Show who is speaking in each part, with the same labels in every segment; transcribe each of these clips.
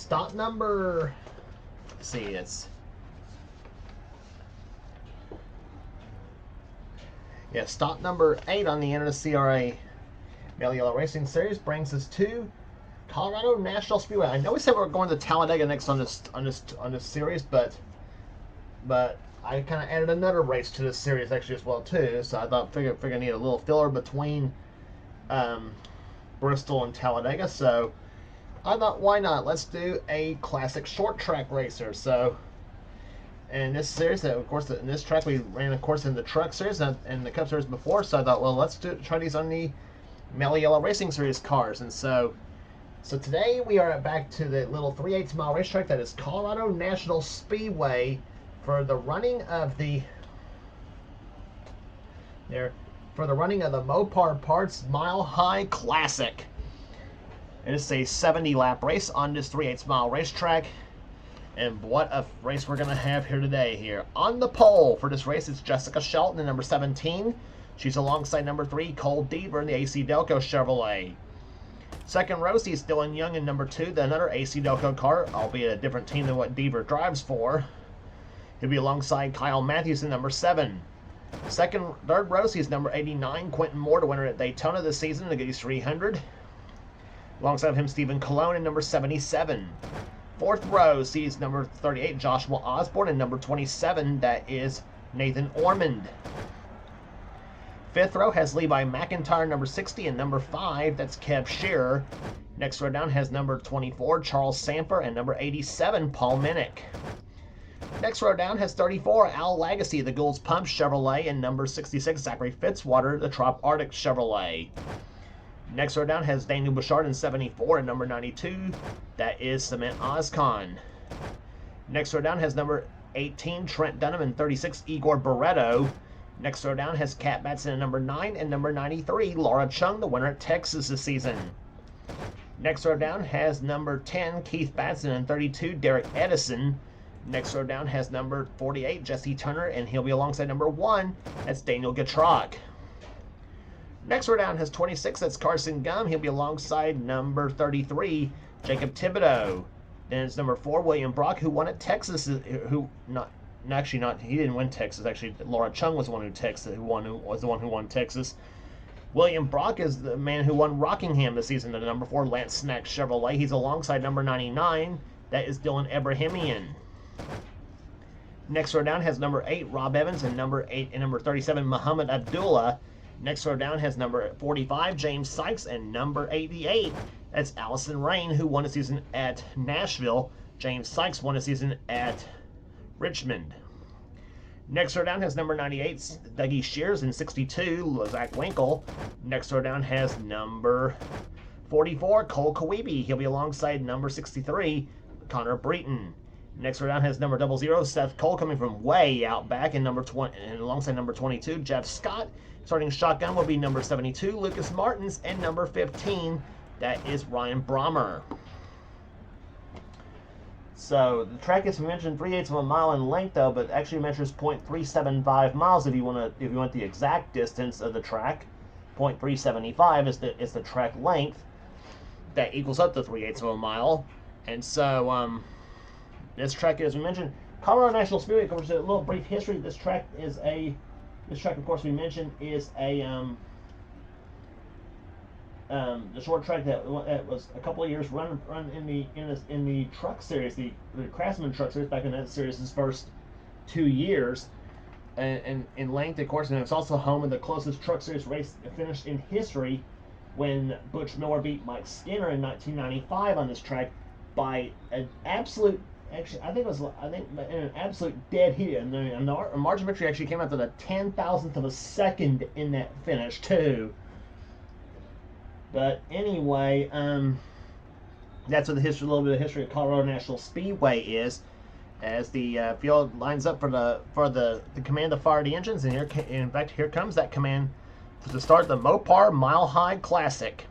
Speaker 1: Stop number, let's see, it's, yeah, stop number 8 on the NNSCRA Mello Yello Racing Series brings us to Colorado National Speedway. I know we said we were going to Talladega next on this series, but I kind of added another race to this series actually as well too. So I thought figure I need a little filler between Bristol and Talladega. So I thought, why not? Let's do a classic short track racer. So in this series, of course, in this track we ran, of course, in the truck series and the Cup series before. So I thought, well, let's try these on the Mello Yello Racing Series cars. And so today we are back to the little 3/8 mile racetrack that is Colorado National Speedway for the running of the Mopar Parts Mile High Classic. It is a 70-lap race on this 3/8 mile racetrack. And what a race we're going to have here today. Here on the pole for this race is Jessica Shelton in number 17. She's alongside number 3, Cole Deaver in the AC Delco Chevrolet. Second row sees Dylan Young in number 2, another AC Delco car, albeit a different team than what Deaver drives for. He'll be alongside Kyle Matthews in number 7. Third row sees number 89, Quentin Moore, the winner at Daytona this season, the Goodies 300. Alongside him, Stephen Colon in number 77. Fourth row sees number 38, Joshua Osborne, and number 27, that is Nathan Ormond. Fifth row has Levi McIntyre, number 60, and number 5, that's Kev Shearer. Next row down has number 24, Charles Samper, and number 87, Paul Minnick. Next row down has 34, Al Lagacy, the Gould's Pump Chevrolet, and number 66, Zachary Fitzwater, the Trop Arctic Chevrolet. Next row down has Daniel Bouchard in 74 and number 92. That is Cement Ozcon. Next row down has number 18, Trent Dunham, and 36, Igor Barreto. Next row down has Kat Batson in number 9 and number 93, Laura Chung, the winner at Texas this season. Next row down has number 10, Keith Batson, and 32, Derek Edison. Next row down has number 48, Jesse Turner, and he'll be alongside number 1, that's Daniel Gatrock. Next row down has 26, that's Carson Gum. He'll be alongside number 33, Jacob Thibodeau. Then it's number 4, William Brock, who won at Texas. He didn't win Texas. Actually, Laura Chung was the one who was the one who won Texas. William Brock is the man who won Rockingham this season, the number 4 Lance Snack Chevrolet. He's alongside number 99, that is Dylan Ebrahimian. Next row down has number 8, Rob Evans, and number 37, Muhammad Abdullah. Next row down has number 45, James Sykes, and number 88, that's Allison Rain, who won a season at Nashville. James Sykes won a season at Richmond. Next row down has number 98, Dougie Shears, and 62, Zach Winkle. Next row down has number 44, Cole Kawiebe. He'll be alongside number 63, Connor Breton. Next row down has number 00, Seth Cole, coming from way out back, and number 20, and alongside number 22, Jeff Scott. Starting shotgun will be number 72, Lucas Martins, and number 15, that is Ryan Brommer. So the track is mentioned 3/8 of a mile in length, though, but actually measures 0.375 miles if you want the exact distance of the track. 0.375 is the track length that equals up to 3/8 of a mile, and so this track, as we mentioned, Colorado National Speedway. Of course, a little brief history. This track, of course, we mentioned is the short track that was a couple of years run in the truck series, the Craftsman truck series, back in that series' first 2 years, and in length, of course, and it's also home of the closest truck series race finished in history, when Butch Miller beat Mike Skinner in 1995 on this track by an absolute. Actually, I think an absolute dead heat, and the margin of victory actually came out to the 10,000th of a second in that finish too. But anyway, that's what a little bit of history of Colorado National Speedway is, as the field lines up for the command to fire the engines, and in fact, here comes that command to start the Mopar Mile High Classic.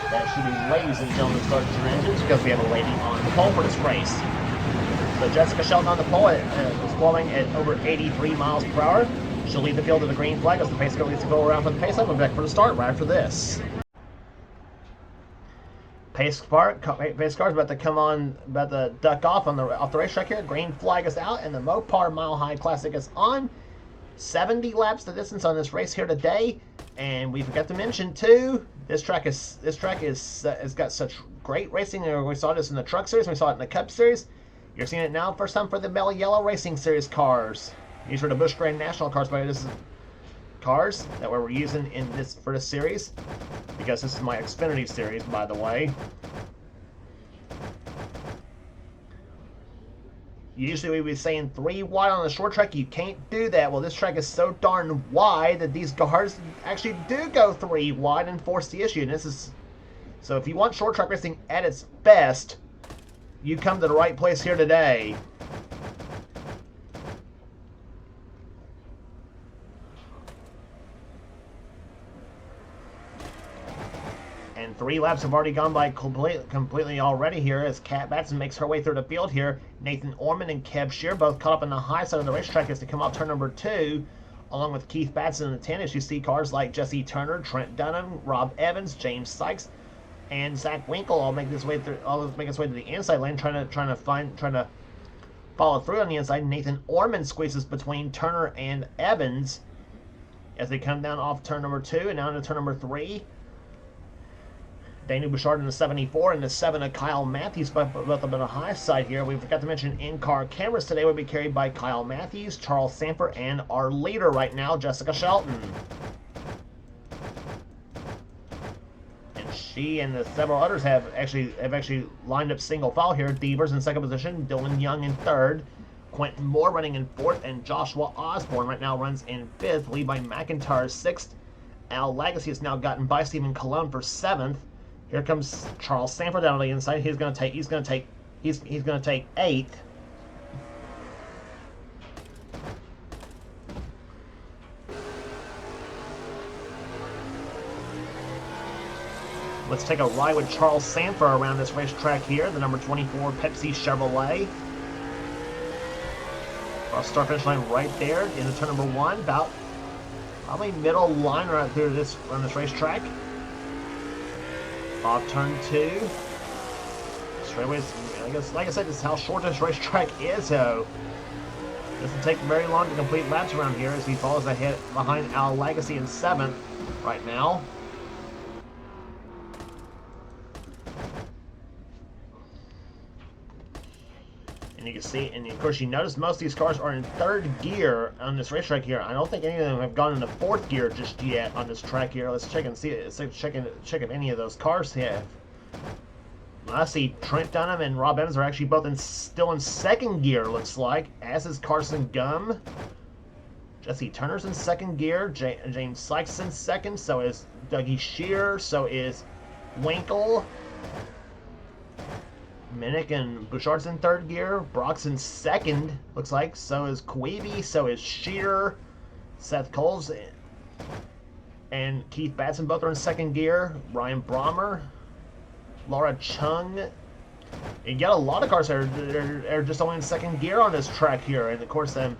Speaker 1: That should be, ladies and gentlemen, start your engines, because we have a lady on the pole for this race. So Jessica Shelton on the pole is flowing at over 83 miles per hour. She'll lead the field to the green flag as the pace car leads to go around for the pace lap. We'll be back for the start right after this. Pace car is about to come on, about to duck off the racetrack here. Green flag is out, and the Mopar Mile High Classic is on. 70 laps the distance on this race here today, and we forgot to mention too, this track has got such great racing. We saw this in the Truck Series, we saw it in the Cup Series. You're seeing it now, first time for the Mello Yello Racing Series cars. These are the Busch Grand National cars, but this is cars that we're using for this series, because this is my Xfinity series, by the way. Usually we'd be saying 3 wide on the short track. You can't do that. Well, this track is so darn wide that these cars actually do go 3 wide and force the issue. And this is so if you want short track racing at its best, you come to the right place here today. And 3 laps have already gone by completely already here as Kat Batson makes her way through the field here. Nathan Orman and Kev Shear both caught up on the high side of the racetrack as they come off turn number 2, along with Keith Batson in the 10. As you see cars like Jesse Turner, Trent Dunham, Rob Evans, James Sykes, and Zach Winkle all make its way to the inside lane, trying to follow through on the inside. Nathan Orman squeezes between Turner and Evans as they come down off turn number 2 and now into turn number 3. Daniel Bouchard in the 74 and the 7 of Kyle Matthews, both up on the high side here. We forgot to mention in-car cameras today will be carried by Kyle Matthews, Charles Samper, and our leader right now, Jessica Shelton. And she and the several others have actually lined up single file here. Devers in second position, Dylan Young in third, Quentin Moore running in fourth, and Joshua Osborne right now runs in fifth, lead by McIntyre sixth. Al Lagacy has now gotten by Stephen Colon for seventh. Here comes Charles Sanford down on the inside. He's going to take eighth. Let's take a ride with Charles Sanford around this racetrack here. The number 24 Pepsi Chevrolet. Cross start finish line right there in the turn number 1. About probably middle line right through this on this racetrack. Off turn 2. Straightaways, I guess, like I said, this is how short this racetrack is, so it doesn't take very long to complete laps around here as he falls ahead behind Al Legacy in 7th right now. And you can see, and of course you notice most of these cars are in 3rd gear on this racetrack here. I don't think any of them have gone into 4th gear just yet on this track here. Let's check and see. Let's check if any of those cars have. I see Trent Dunham and Rob Evans are actually both still in 2nd gear, looks like, as is Carson Gum. Jesse Turner's in 2nd gear. James Sykes in 2nd. So is Dougie Shear. So is Winkle. Minnick and Bouchard's in 3rd gear. Brock's in 2nd, looks like. So is Queeby. So is Shearer. Seth Coles and Keith Batson both are in 2nd gear. Ryan Brommer. Laura Chung. You got a lot of cars that are just only in 2nd gear on this track here. And of course, I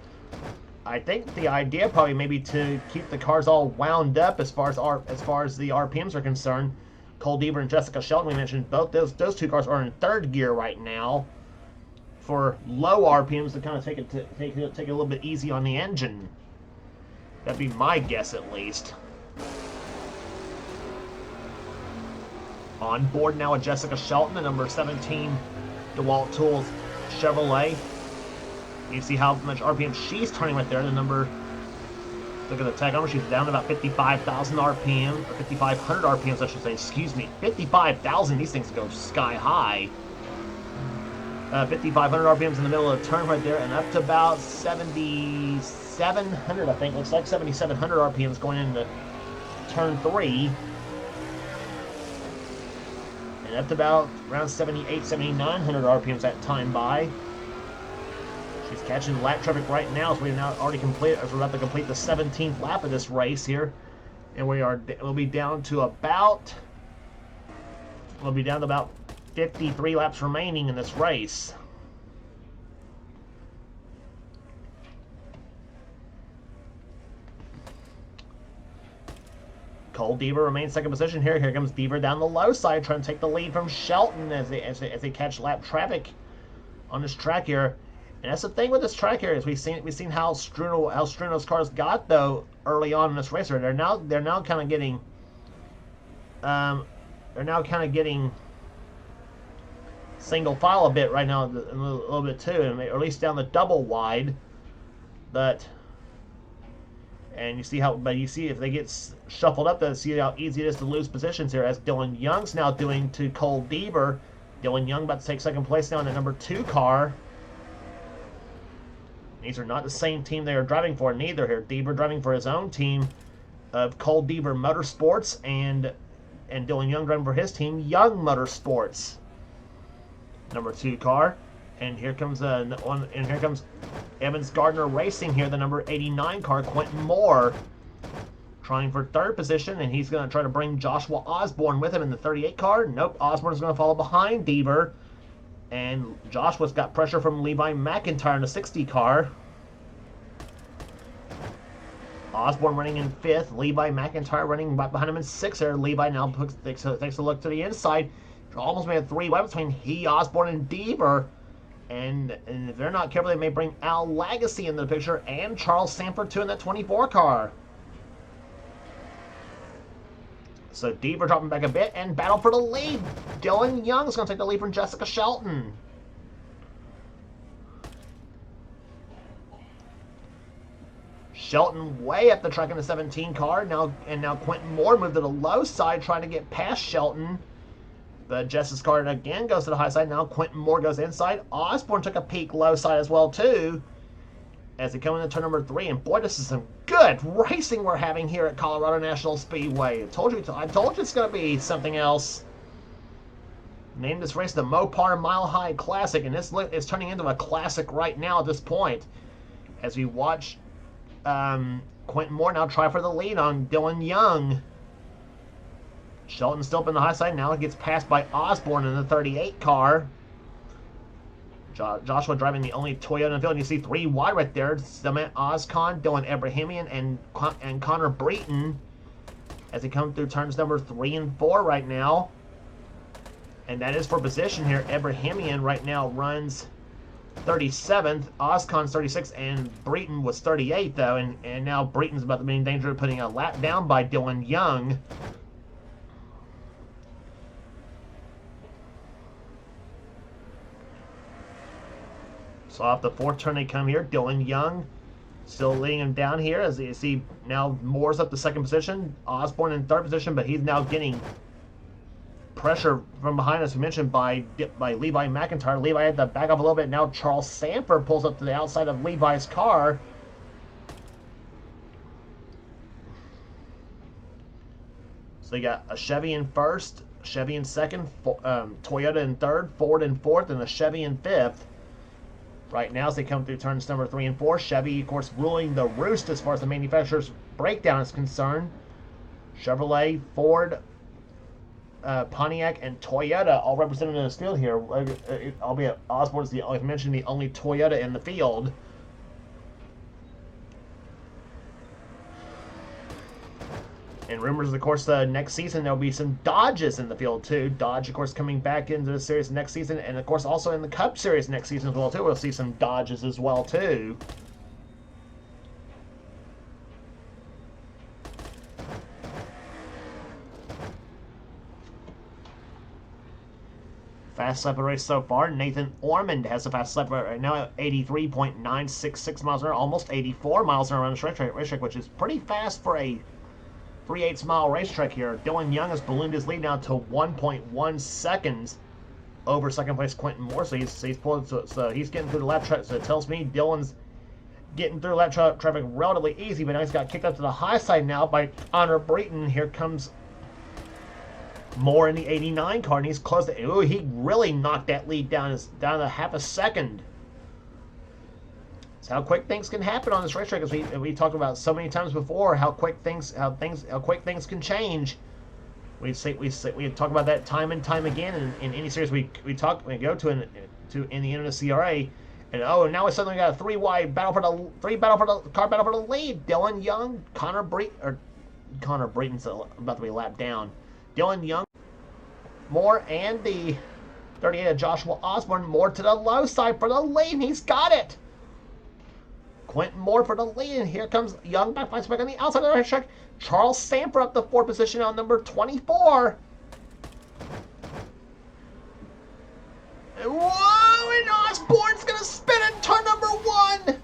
Speaker 1: think the idea probably maybe to keep the cars all wound up as far as the RPMs are concerned. Cole Deaver and Jessica Shelton, we mentioned both those 2 cars are in 3rd gear right now for low RPMs to kind of take it a little bit easy on the engine. That'd be my guess, at least. On board now with Jessica Shelton, the number 17 DeWalt Tools Chevrolet. You see how much RPM she's turning right there. The number, look at the tachometer, she's down to about 55,000 RPM, or 5,500 RPMs, I should say, excuse me. 55,000, these things go sky high. 5,500 RPMs in the middle of the turn right there, and up to about 7,700, I think. Looks like 7,700 RPMs going into turn 3. And up to about around 7,900 RPMs that time by. She's catching lap traffic right now, as we're about to complete the 17th lap of this race here, and we'll be down to about 53 laps remaining in this race. . Cole Deaver remains second position here. Here comes Deaver down the low side, trying to take the lead from Shelton as they catch lap traffic on this track here. And that's the thing with this track here, is we've seen how Struno's cars got though early on in this race. They're now kind of getting single file a bit right now, a little bit too, and or at least down the double wide. And you see if they get shuffled up, see how easy it is to lose positions here, as Dylan Young's now doing to Cole Deaver. Dylan Young about to take second place now in the number 2 car. These are not the same team they are driving for, neither here. Deaver driving for his own team of Cole Deaver Motorsports, and Dylan Young driving for his team, Young Motorsports. Number 2 car. And here comes Evans Gardner Racing here, the number 89 car, Quentin Moore, trying for 3rd position, and he's going to try to bring Joshua Osborne with him in the 38 car. Nope, Osborne's going to follow behind Deaver, and Joshua's got pressure from Levi McIntyre in the 60 car. Osborne running in 5th, Levi McIntyre running right behind him in 6th there. Levi now takes a look to the inside. Almost made a 3-way between he, Osborne, and Deaver. And if they're not careful, they may bring Al Lagacy into the picture, and Charles Sanford too in that 24 car. So Deaver dropping back a bit and battle for the lead. Dylan Young's going to take the lead from Jessica Shelton. Shelton way up the track in the 17 car. Now Quentin Moore moved to the low side, trying to get past Shelton. But Jess's car again goes to the high side. Now Quentin Moore goes inside. Osborne took a peek low side as well too, as they come into turn number 3. And boy, this is some good racing we're having here at Colorado National Speedway. I told you it's going to be something else. Named this race the Mopar Mile High Classic, and this is turning into a classic right now at this point, as we watch Quentin Moore now try for the lead on Dylan Young. Shelton still up in the high side. Now it gets passed by Osborne in the 38 car. Joshua driving the only Toyota in the field. And you see 3 wide right there. Cement Ozcon, Dylan Abrahamian, and Connor Breton as they come through turns number 3 and 4 right now. And that is for position here. Abrahamian right now runs 37th. Ozcon's 36th, and Breton was 38th though. And now Breton's about to be in danger of putting a lap down by Dylan Young. So off the 4th turn they come here. Dylan Young still leading him down here, as you see now Moore's up to 2nd position. Osborne in 3rd position, but he's now getting pressure from behind, as we mentioned, by Levi McIntyre. Levi had to back off a little bit. Now Charles Sanford pulls up to the outside of Levi's car. So you got a Chevy in 1st, Chevy in 2nd, Toyota in 3rd, Ford in 4th, and a Chevy in 5th. Right now, as they come through turns number 3 and 4, Chevy, of course, ruling the roost as far as the manufacturer's breakdown is concerned. Chevrolet, Ford, Pontiac, and Toyota all represented in this field here. Albeit Osborne's the only Toyota in the field. And rumors, of course, next season there'll be some Dodges in the field too. Dodge, of course, coming back into the series next season, and of course also in the Cup Series next season as well too. We'll see some Dodges as well too. Fast lap of the race so far. Nathan Ormond has the fast lap right now at 83.966 miles an hour, almost 84 miles an hour on the racetrack, which is pretty fast for a 3/8 mile racetrack here. Dylan Young has ballooned his lead now to 1.1 seconds over 2nd place Quentin Moore. So he's pulled, so he's getting through the lap track. So it tells me Dylan's getting through lap traffic relatively easy, but now he's got kicked up to the high side now by Connor Breton. Here comes Moore in the 89 car, and he's close to. Ooh, he really knocked that lead down to half a second. How quick things can happen on this racetrack, as we talked about so many times before. How quick things can change. We talk about that time and time again in any series we go to in the NNSCRA, and now we suddenly got a 3-wide battle for the lead. Dylan Young, Connor Breeton's about to be lapped down. Dylan Young, Moore, and the 38 of Joshua Osborne. Moore to the low side for the lead, and he's got it. Quentin Moore for the lead, and here comes Young back on the outside of the racetrack. Charles Samper up the 4th position on number 24. Whoa, and Osborne's going to spin in turn number 1.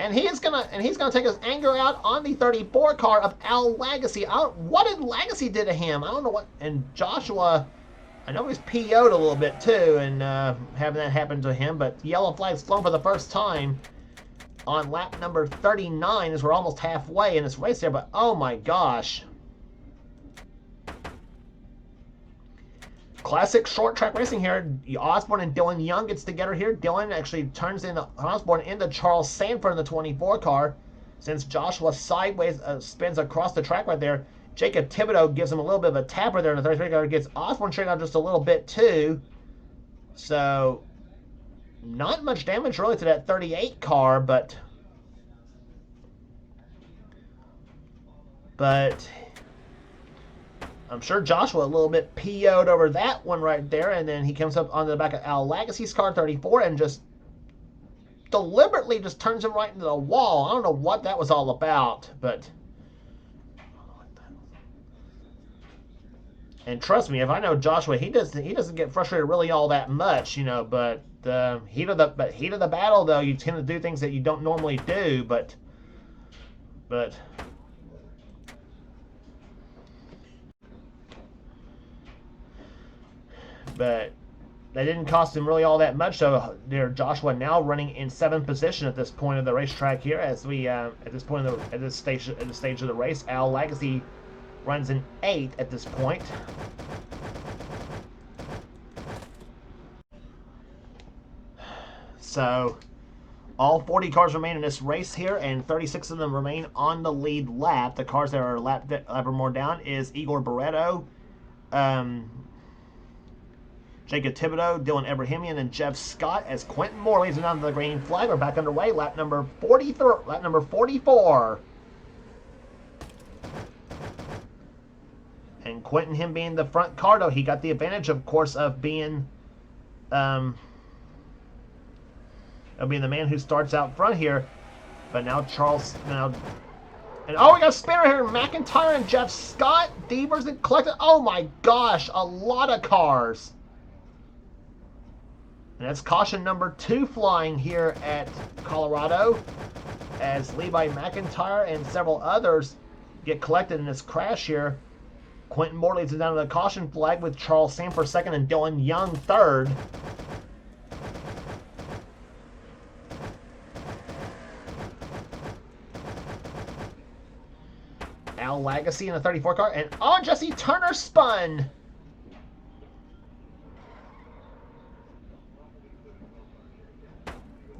Speaker 1: And he's gonna take his anger out on the 34 car of Al Lagasse. What did Lagasse do to him? I don't know what. And Joshua, I know he's PO'd a little bit too, and having that happen to him. But yellow flag's flown for the first time on lap number 39, as we're almost halfway in this race here. But oh my gosh. Classic short track racing here. Osborne and Dylan Young gets together here. Dylan actually turns in Osborne into Charles Sanford in the 24 car. Since Joshua sideways spins across the track right there, Jacob Thibodeau gives him a little bit of a tapper there in the 33 car. Gets Osborne straightened out just a little bit too. So, not much damage really to that 38 car, but I'm sure Joshua a little bit PO'd over that one right there, and then he comes up onto the back of Al Lagasse's car 34 and just deliberately just turns him right into the wall. I don't know what that was all about, but and trust me, if I know Joshua, he doesn't get frustrated really all that much, you know. But heat of the battle, though, you tend to do things that you don't normally do, but. But that didn't cost him really all that much. So there, Joshua now running in 7th position at this point of the racetrack here. As we at this stage of the race, Al Lagasse runs in 8th at this point. So all 40 cars remain in this race here, and 36 of them remain on the lead lap. The cars that are a lap or more down is Igor Barreto, Jacob Thibodeau, Dylan Ebrahimian, and Jeff Scott. As Quentin Moore leads it down to the green flag. We're back underway. Lap number 44. And Quentin, him being the front car, though, he got the advantage, of course, of being the man who starts out front here. But now and oh, we got a spinner here. McIntyre and Jeff Scott. Devers and collected. Oh my gosh, a lot of cars. And that's caution number 2 flying here at Colorado, as Levi McIntyre and several others get collected in this crash here. Quentin Moore leads it down to the caution flag with Charles Sanford 2nd and Dylan Young 3rd. Al Lagasse in the 34 car, and Jesse Turner spun.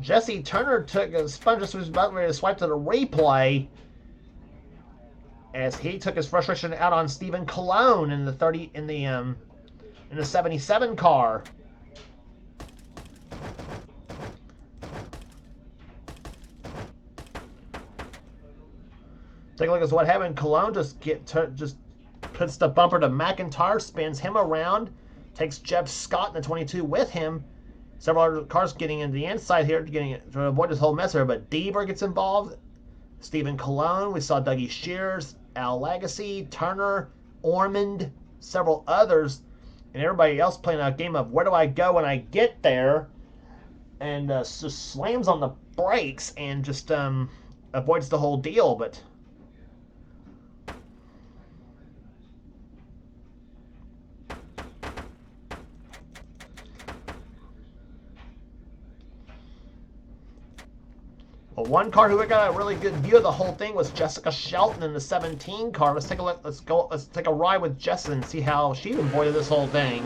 Speaker 1: Jesse Turner took a spun, just was about ready to swipe to the replay, as he took his frustration out on Stephen Colon in the 77 car. Take a look at what happened. Colon just puts the bumper to McIntyre, spins him around, takes Jeff Scott in the 22 with him. Several other cars getting into the inside here to avoid this whole mess here, but Deaver gets involved. Stephen Colon, we saw Dougie Shears, Al Lagasse, Turner, Ormond, several others, and everybody else playing a game of where do I go when I get there, and just slams on the brakes and just avoids the whole deal. But one car who got a really good view of the whole thing was Jessica Shelton in the 17 car. Let's take a look. Let's take a ride with Jessica and see how she avoided this whole thing.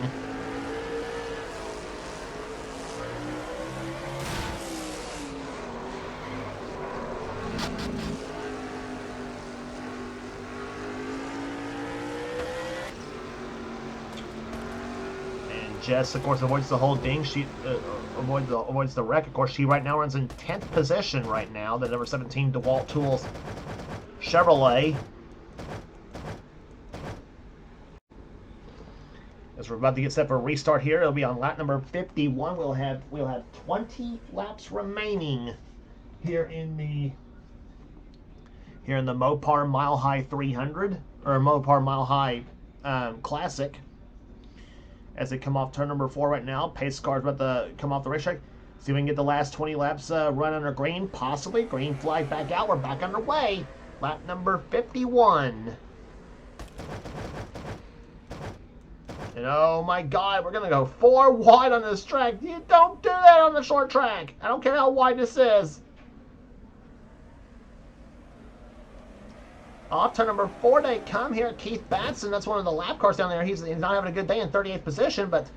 Speaker 1: Jess, of course, avoids the whole ding. She avoids the wreck. Of course, she right now runs in 10th position right now. The number 17 DeWalt Tools Chevrolet. As we're about to get set for a restart here, it'll be on lap number 51. We'll have 20 laps remaining here in the Mopar Mile High 300 or Mopar Mile High Classic. As they come off turn number 4 right now, pace car's about to come off the racetrack. See if we can get the last 20 laps run under green, possibly. Green flag back out. We're back underway. Lap number 51. And oh my God, we're going to go 4 wide on this track. You don't do that on the short track. I don't care how wide this is. Off turn number 4 they come here. Keith Batson, that's one of the lap cars down there. He's not having a good day in 38th position, but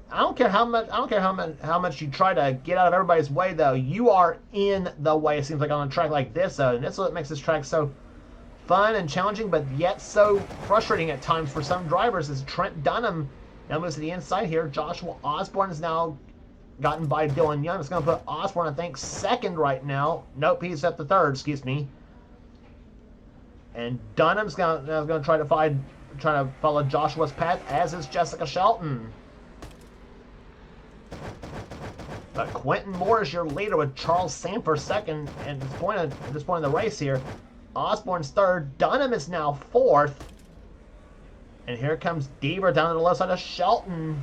Speaker 1: I don't care how much you try to get out of everybody's way, though. You are in the way, it seems like, on a track like this, though. And that's what makes this track so fun and challenging, but yet so frustrating at times for some drivers. As Trent Dunham now moves to the inside here. Joshua Osborne is now gotten by Dylan Young. It's going to put Osborne, I think, second right now. Nope, he's at the third, excuse me. And Dunham's going to try to follow Joshua's path, as is Jessica Shelton. But Quentin Moore is your leader with Charles Sanford second at this point in the race here. Osborne's third. Dunham is now fourth. And here comes Deaver down to the left side of Shelton.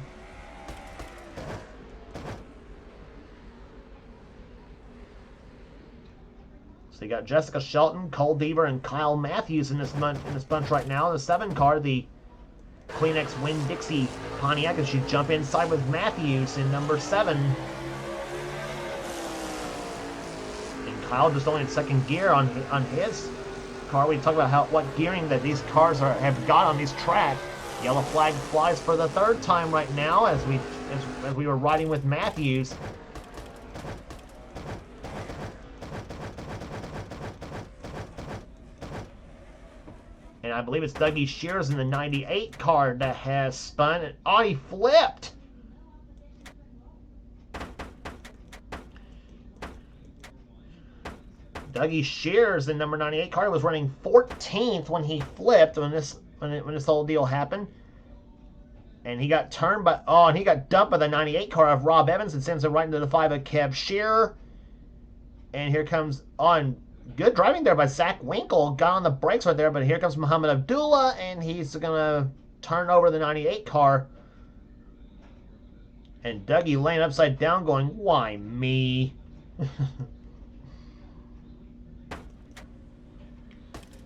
Speaker 1: So you got Jessica Shelton, Cole Deaver, and Kyle Matthews in this bunch right now. The 7 car, the Kleenex Winn-Dixie Pontiac, as you jump inside with Matthews in number 7. And Kyle just only in second gear on his car. We talk about what gearing that these cars have got on these tracks. Yellow flag flies for the 3rd time right now as we were riding with Matthews. And I believe it's Dougie Shears in the 98 car that has spun. Oh, he flipped! Dougie Shears in number 98 car was running 14th when he flipped when this whole deal happened. And he got turned by and he got dumped by the 98 car of Rob Evans and sends him right into the 5 of Kev Shearer. And here comes good driving there by Zach Winkle. Got on the brakes right there, but here comes Muhammad Abdullah, and he's going to turn over the 98 car. And Dougie laying upside down going, why me?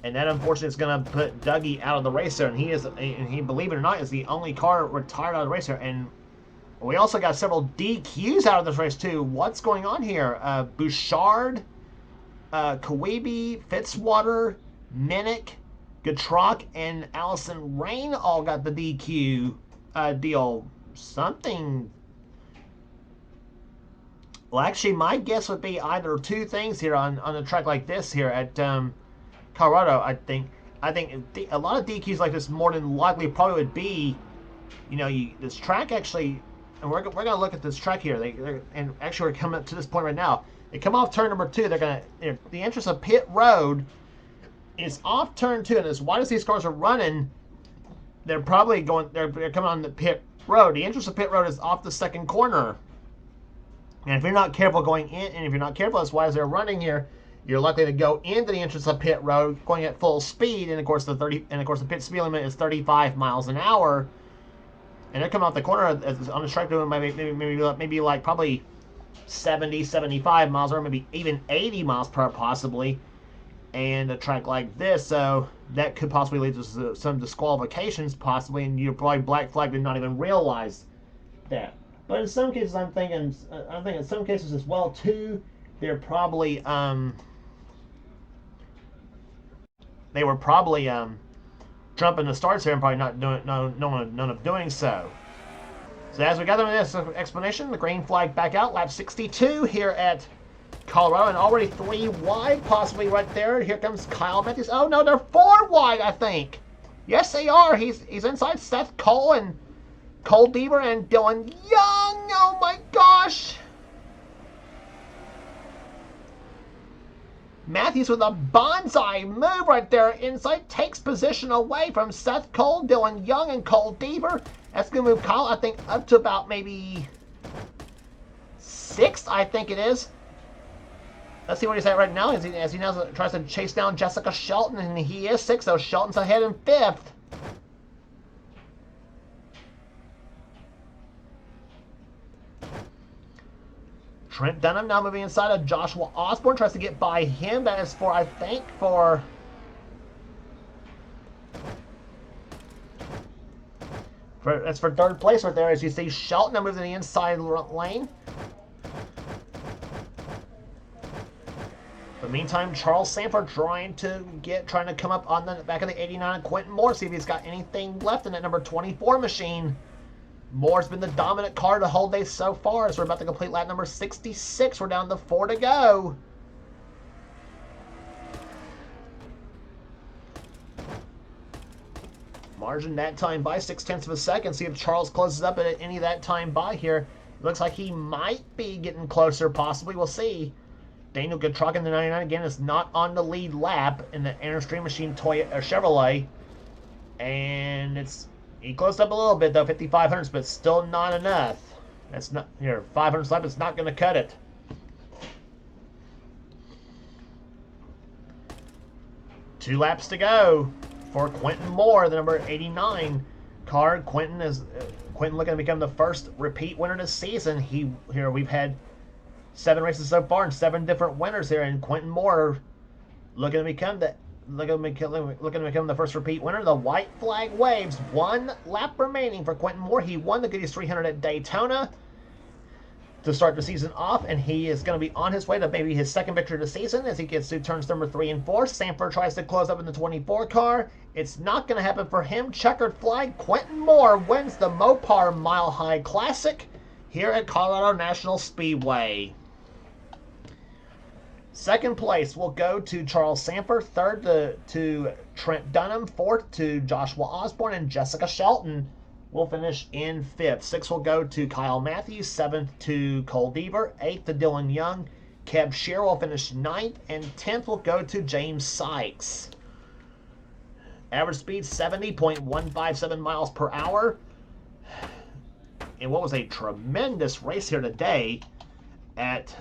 Speaker 1: And that, unfortunately, is going to put Dougie out of the race there. And he, believe it or not, is the only car retired out of the race there. And we also got several DQs out of this race, too. What's going on here? Bouchard, Kawibi, Fitzwater, Minnick, Gatrock, and Allison Rain all got the DQ deal. Something. Well, actually, my guess would be either 2 things here on a track like this here at Colorado. I think a lot of DQs like this more than likely probably would be, this track actually, and we're going to look at this track here. And actually we're coming up to this point right now. They come off turn number 2. They're going to, the entrance of pit road is off turn 2, and as wide as these cars are running, they're probably they're coming on the pit road. The entrance of pit road is off the 2nd corner. And if you're not careful going in, and if you're not careful as wide as they're running here, you're likely to go into the entrance of pit road going at full speed, and of course the pit speed limit is 35 miles an hour. And they're coming off the corner on the strike doing maybe like probably 70, 75 miles, or maybe even 80 miles per hour possibly. And a track like this, so that could possibly lead to some disqualifications possibly, and you're probably black flagged and not even realize that. But in some cases, I'm thinking in some cases as well too, they're probably they were probably trumping the starts here and probably not doing none of doing so. So as we gather in this explanation, the green flag back out, lap 62 here at Colorado, and already 3 wide possibly right there. Here comes Kyle Matthews. Oh no, they're 4 wide, I think. Yes, they are. He's inside Seth Cole and Cole Deaver and Dylan Young. Oh my gosh. Matthews with a bonsai move right there inside. Takes position away from Seth Cole, Dylan Young, and Cole Deaver. That's going to move Kyle, I think, up to about maybe 6th, I think it is. Let's see what he's at right now as he now tries to chase down Jessica Shelton, and he is 6th, so Shelton's ahead in 5th. Trent Dunham now moving inside of Joshua Osborne, tries to get by him. That is for, I think, that's for 3rd place right there, as you see Shelton now moves in the inside lane. But meantime, Charles Sanford trying to come up on the back of the 89 Quentin Moore, see if he's got anything left in that number 24 machine. Moore's been the dominant car the whole day so far, as we're about to complete lap number 66. We're down to 4 to go. Margin that time by 0.6 of a second. See if Charles closes up at any of that time by here. It looks like he might be getting closer, possibly. We'll see. Daniel Goodrock in the 99 again is not on the lead lap in the Airstream Machine Chevrolet. And he closed up a little bit though, 5,500s, but still not enough. That's not here. 500 lap is not going to cut it. Two laps to go for Quentin Moore, the number 89 car. Quentin looking to become the first repeat winner this season. We've had 7 races so far and 7 different winners here, and Quentin Moore looking to become the first repeat winner. The white flag waves. 1 lap remaining for Quentin Moore. He won the Goodies 300 at Daytona to start the season off, and he is going to be on his way to maybe his 2nd victory of the season as he gets to turns number 3 and 4. Sanford tries to close up in the 24 car. It's not going to happen for him. Checkered flag. Quentin Moore wins the Mopar Mile High Classic here at Colorado National Speedway. 2nd place will go to Charles Sanford. 3rd to Trent Dunham. 4th to Joshua Osborne, and Jessica Shelton will finish in 5th. 6th will go to Kyle Matthews. 7th to Cole Deaver. 8th to Dylan Young. Kev Shear will finish 9th, and 10th will go to James Sykes. Average speed 70.157 miles per hour. And what was a tremendous race here today at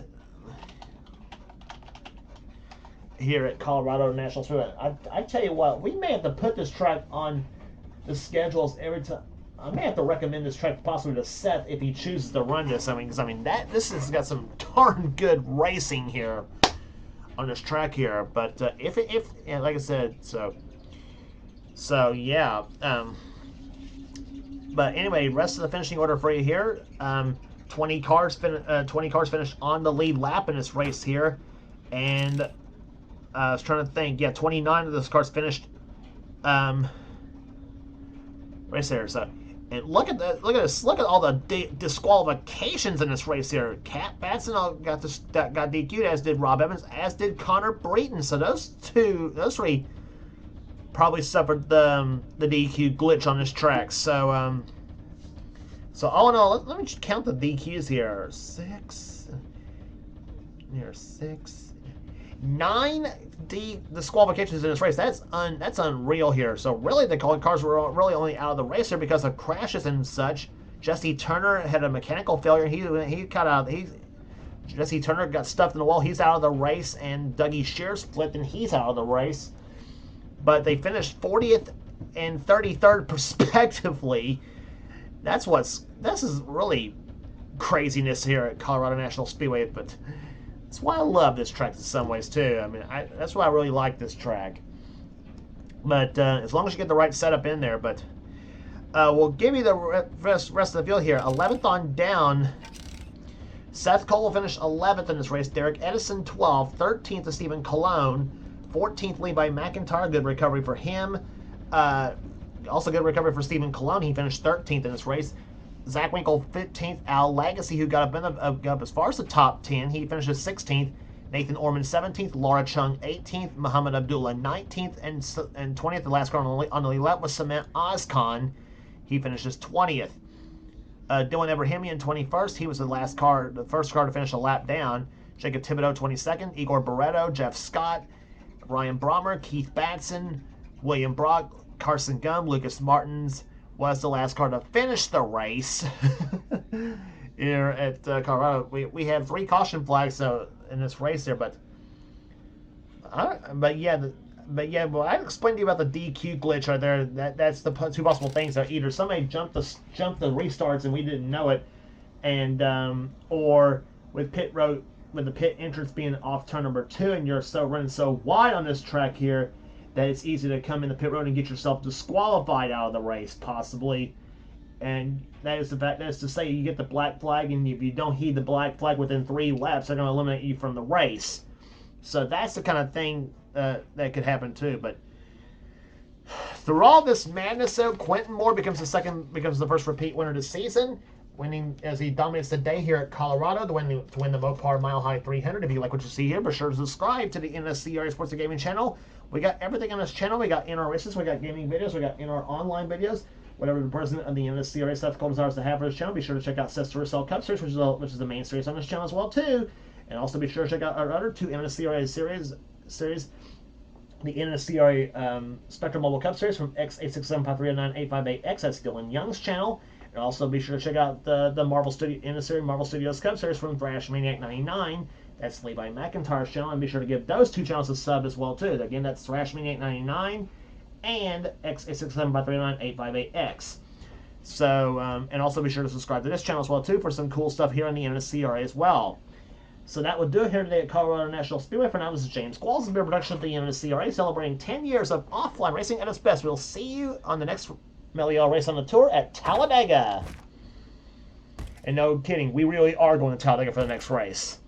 Speaker 1: Colorado National Speedway. I tell you what, we may have to put this track on the schedules every time. I may have to recommend this track possibly to Seth if he chooses to run this. This has got some darn good racing here on this track here. But if like I said, so yeah. But anyway, rest of the finishing order for you here. 20 cars finished on the lead lap in this race here, and I was trying to think. Yeah, 29 of those cars finished right there. So, and look at this. Look at all the disqualifications in this race here. Cat Batson got DQ'd, as did Rob Evans, as did Connor Breton. So those 3 probably suffered the DQ glitch on this track. So so all in all, let me just count the DQs here. 9 disqualifications in this race. That's unreal here. So really, the cars were really only out of the race here because of crashes and such. Jesse Turner had a mechanical failure. Jesse Turner got stuffed in the wall. He's out of the race, and Dougie Shears flipped, and he's out of the race. But they finished 40th and 33rd respectively. This is really craziness here at Colorado National Speedway, but that's why I love this track in some ways too. That's why I really like this track. But as long as you get the right setup in there. But we'll give you the rest of the field here. 11th on down. Seth Cole will finish 11th in this race. Derek Edison 12th. 13th to Stephen Colon. 14th lead by McIntyre. Good recovery for him. Also good recovery for Stephen Colon. He finished 13th in this race. Zach Winkle 15th. Al Lagacy, who got up as far as the top 10, he finishes 16th. Nathan Orman 17th. Laura Chung 18th. Muhammad Abdullah 19th. And 20th, the last car on the lead lap, was Cement Ozcon. He finishes 20th. Dylan Abrahamian 21st. He was the first car to finish a lap down. Jacob Thibodeau 22nd. Igor Barreto, Jeff Scott, Ryan Brommer, Keith Batson, William Brock, Carson Gum, Lucas Martins was the last car to finish the race here at Colorado. We had 3 caution flags in this race here, but well, I explained to you about the DQ glitch right there. That's the 2 possible things. Either somebody jumped the restarts and we didn't know it, and or with the pit entrance being off turn number 2, and you're running so wide on this track here that it's easy to come in the pit road and get yourself disqualified out of the race, possibly. And that is to say, you get the black flag, and if you don't heed the black flag within 3 laps, they're going to eliminate you from the race. So that's the kind of thing that could happen too. But through all this madness, though, Quentin Moore becomes the first repeat winner this season, winning as he dominates the day here at Colorado to win the Mopar Mile High 300. If you like what you see here, be sure to subscribe to the NNSCRA Sports and Gaming channel. We got everything on this channel. We got NR races, we got gaming videos, we got NR online videos. Whatever the president of the NNSCRA South Dakota desires to have for this channel, be sure to check out Seth's Resell Cup Series, which is the main series on this channel as well too. And also be sure to check out our other 2 NNSCRA series, the NNSCRA Spectrum Mobile Cup Series from X86753098588X. That's Dylan Young's channel. And also be sure to check out the NNSCRA Marvel Studios Cup Series from Thrash Maniac 99. That's Levi McIntyre's channel, and be sure to give those 2 channels a sub as well too. Again, that's Thrash Maniac 99 and X86753098588X. So, and also be sure to subscribe to this channel as well too for some cool stuff here on the NNSCRA as well. So that will do it here today at Colorado National Speedway. For now, this is James Qualls, and production of the NNSCRA, celebrating 10 years of offline racing at its best. We'll see you on the next Mello race on the tour at Talladega. And no kidding, we really are going to Talladega for the next race.